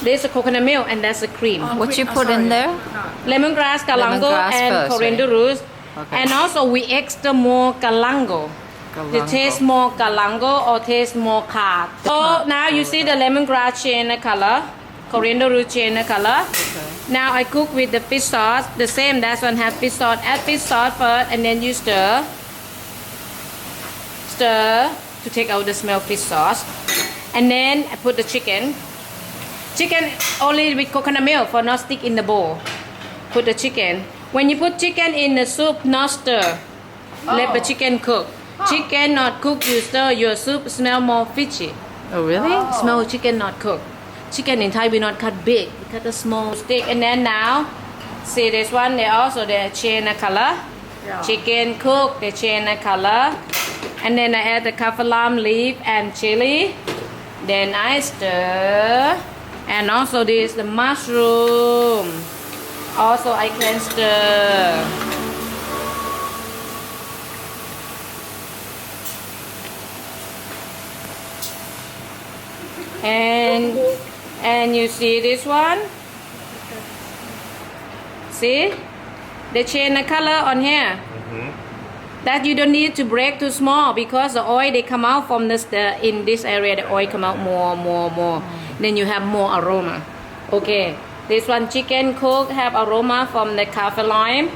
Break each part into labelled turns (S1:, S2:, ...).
S1: There's a coconut milk and that's the cream.
S2: What you put in there?
S1: Lemongrass, galango,
S2: Lemongrass
S1: and
S2: first,
S1: coriander
S2: right?
S1: root.
S2: Okay.
S1: And also we extra more galango. To taste more galango or taste more kha. So now you see the lemongrass change the color, coriander root change the color.
S2: Okay.
S1: Now I cook with the fish sauce. The same, that's one have fish sauce. Add fish sauce first and then you stir. Stir to take out the smell of fish sauce. And then I put the chicken. Chicken only with coconut milk for not stick in the bowl. Put the chicken. When you put chicken in the soup, not stir. Let the chicken cook. Chicken not cook, you stir, your soup smell more fishy.
S2: Oh, really?
S1: Smell chicken not cooked. Chicken in Thai we not cut big, we cut a small stick. And then now, see this one, they also they change the color.
S2: Yeah.
S1: Chicken cook, they change the color. And then I add the kaffir leaf and chili. Then I stir. And also this the mushroom. Also I can stir. And you see this one? See? They change the color on here. That you don't need to break too small because the oil they come out from this in this area the oil come out more. Then you have more aroma. Okay. This one chicken cook have aroma from the kaffir lime.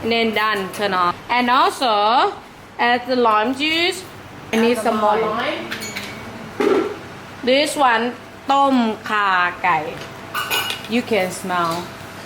S1: And then done, turn off. And also add the lime juice. I need some more lime. This one ต้ม Kha Gai. You can smell.